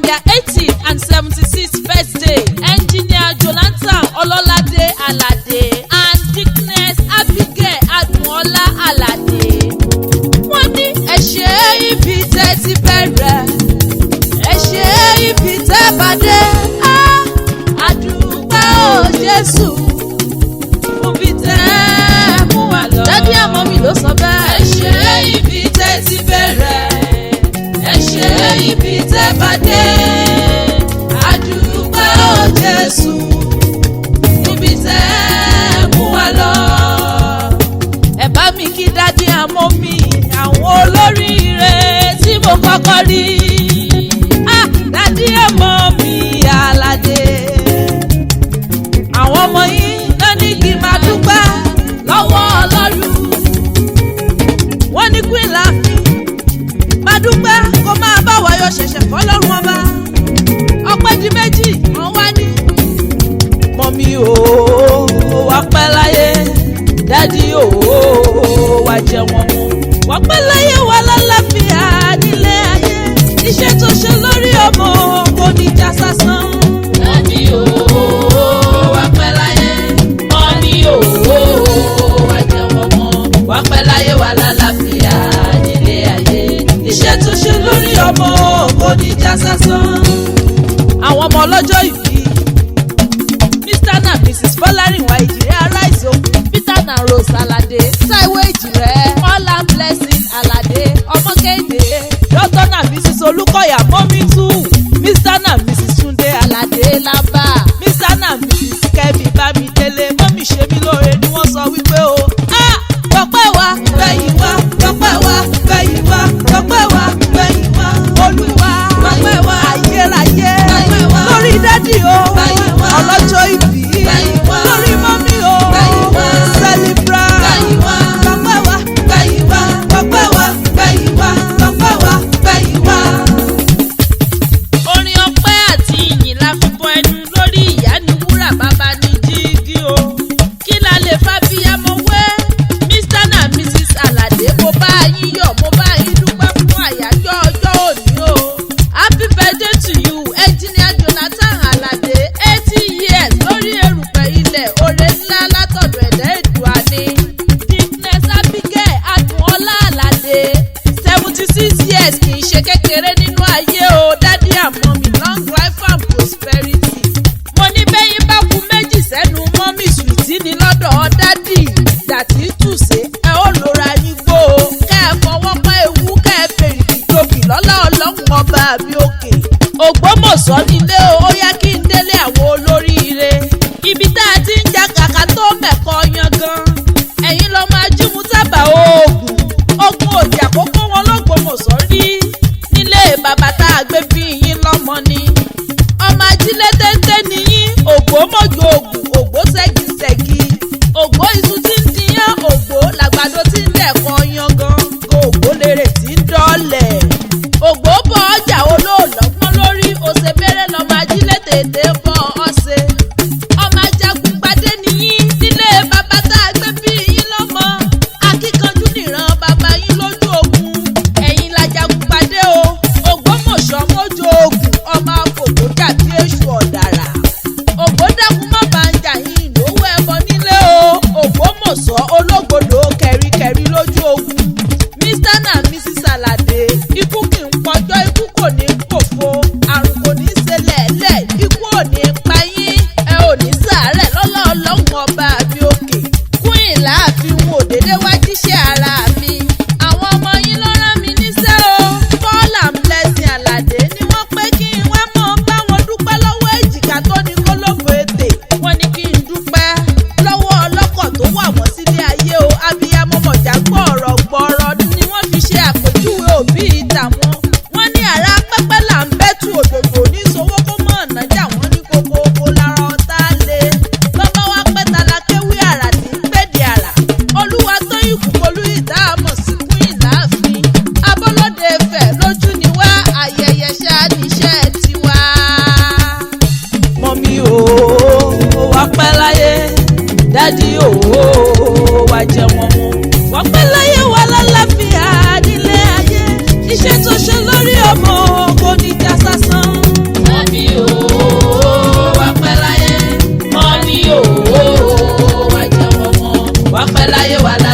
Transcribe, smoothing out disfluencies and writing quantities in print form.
their 80th and 76th birthday. Engineer Jonathan Ololade Alade and Dickness Abigail Adunola Alade. Wọ́n ní ẹ ṣé ibi tẹ́ ti bẹ̀rẹ̀, ẹ ṣé ibi tẹ́ bá dé. Àdúpẹ́ o Jésù fún bí tẹ́ mú wa lọ. Dádì àmọ́ mi ló sọ bẹ́ẹ̀. Ẹ ṣé ibi tẹ́ ti bẹ̀rẹ̀, ẹ ṣé ibi tẹ́ bá dé. Àdúpẹ́ o Jésù níbi tẹ́ mú wa lọ. Ẹ bá mi kí dádì àmọ́ mi, àwọn olóríire tí mo kọ́kọ́ rí. Dádì àmọ́ mi Aládé. Àwọn ọmọ yìí náà ní kí n máa dúpẹ́ lọ́wọ́ Ọlọ́run. Wọ́n ní Queen Láàfin máa dúpẹ́ kó máa bá wa yọ ṣẹ̀ṣẹ̀ fọ́lọ́run ọba. Ọpẹ́ di méjì wọ́n wá ní. Mọ́mí o wá pẹ́ láyé, dádì o wá jẹ wọn mú. Wá pẹ́ láyé wà lálàáfíà nílé ayé. Iṣẹ́ tó ṣe lórí ọmọ kò ní já sásán. Dádì o wá pẹ́ láyé, mọ́mí o wá jẹ wọn mú. Wá pẹ́ láyé wà lálàáfíà nílé ayé. Iṣẹ́ tó ṣe lórí ọmọ kò ní já sásán. Àwọn ọmọ ọlọ́jọ́ ìbí Mr. and Mrs. Bọ́lárìnwá Èjìrẹ́ Aráìsó, Peter and Rose Alade, Táíwò Èjìrẹ́, All and Blessing Alade, Ọmọkéde, Dr. and Mrs. Olúkọ̀yà Mọ́mítù, Mr. and Mrs. Túndé Alade Lábà, Mr. and Mrs. Kẹ́mi Bámidélé, mọ́mí ṣe mí lóore ni wọ́n sọ wípé o. Dọ́pẹ́ wa gbẹ̀yìn wá, dọ́pẹ́ wa gbẹ̀yìn wá, dọ́pẹ́ wa gbẹ̀yìn wá, Olúwa dọ́pẹ́ wa ayérayé lórí dádì o, ọlọ́jọ́ ìbí lórí mọ́mí o, celebrate dọ́pẹ́ wa gbẹ̀yìn wá, dọ́pẹ́ wa gbẹ̀yìn wá, dọ́pẹ́ wa gbẹ̀yìn wá. Orin ọpẹ́ àti ìyìn la fi bọ ẹnu lórí ìyá ni wúrà bàbá ní jígí o. Kí la lè fa bíyamọ wé? Mr. and Mrs. Alade, mo bá yín yọ̀, mo bá yín dúpẹ́ fún àyájọ́ ọjọ́ òní o. Happy birthday to you, Engineer Jonathan Alade, 80 years lórí erùpẹ̀ ilẹ̀, oore ńlá látọ̀dọ̀ ẹ̀dá Èdùà ni. Dickness Abigail Adunola Alade, 76 years kì í ṣe kékeré nínú ayé o. Dádì àmọ́ mi, long life and prosperity. Mo ní bẹ́yìn bá kú méjì sẹ́nu mọ́mí sùìtì ní lọ́dọ̀ dádì. Dàtí tùsé ẹ ó lóra yín gbó o. Kẹ́ ẹ fọwọ́ pa ewu, kẹ́ ẹ fèrè ìjòkì lọ́lá Ọlọ́run ọba mi òkè. Ògbómọ̀ṣọ́ nílé o, ó yá kí n délé àwọn olóríire. Ibi tá a ti ń ja kàkà tó mẹ̀kọ́ yan gan. Ẹ̀yin lọ máa jímú tábà oògùn. Ogun òjà kókó wọn l'Ógbómọ̀ṣọ́ rí. Nílé bàbá tá a gbé bí yín lọ́mọ ni. Ọmọ ajílẹ̀ téńté ni yín. Ògbómọ̀jọ ògùn, ògbó ṣẹ́gi-ṣẹ́gi. Ògbó iṣu tí ń diyán, ògbó làgbàdo tí ń dẹ̀kọ́ yan gan. Ògbó lèrè tí ń dọ́lẹ̀. Ògbó bọ̀ ọjà olóòlọ́gbọ́n lórí. Òṣèbérè lọ́mọ ajílẹ̀ tètè bọ̀ ọ̀sẹ̀. Ọmọ ajagun gbadé ni yín. Nílé bàbá tá a gbé bí yín lọ́mọ. Akíkanjú nìran bàbá yín lójú ogun. Ẹ̀yin lajagun gbadé o. Ògbómọ̀ṣọ́ mójú ogun. Ọmọ àfòkò dàbí èṣù ọ̀dàrà. Ògbó dákun má bá ń jà yín ìlówó ẹbọ nílé o. Ògbómọ̀ṣọ́ ológbòdò kẹ̀ríkẹ̀rí lójú ogun. Mr. and Mrs. Alade, ikú kì í pọjọ́, ikú kò ní pòfo, àrùn kò ní ṣẹlẹ̀ lẹ̀, ikú ò ní pa yín, ẹ ò ní ṣàárẹ̀ lọ́lá Ọlọ́run ọba mi òkè. Queen Láàfin wò dédé wá jíṣẹ́ ara mi. Àwọn ọmọ yín ló rán mi níṣẹ́ o. All and Blessing Alade ni wọ́n pé kí n wá mọ́ bá wọn dúpẹ́ lọ́wọ́ èjìká tó ní kólóbó ètè. Wọ́n ní kí n dúpẹ́ lọ́wọ́ ọlọ́kọ̀ tó wà wọ́n sílé ayé o. Abiyamọ mọ̀já gbọ́ọ̀rọ̀ ni wọ́n fi ṣe àpèjúwe òbí ìtàwọn. Wọ́n ní àrà pẹ́pẹ́ là ń bẹ́tù òdòdó ní sowó kó mọ̀ ọ̀nàjà wọ́n ní kókó lára ọ̀tá lé. Bàbá wa pẹ́ta la kéwì àrà tí ń pèdè àrà. Olúwa tó ìkú polú ìdáàmọ̀ sí Queen Láàfin. Abọ́lódé Ifẹ̀ lójú ni wá, ayẹyẹ ṣáá níṣẹ́ tiwa. Mọ́mí o wá pẹ́ láyé, dádì o wá jẹ wọn mú. Wá pẹ́ láyé wà lálàáfíà nílé ayé. Iṣẹ́ tó ṣe lórí ọmọ kò ní já sásán. láyé wà láyé.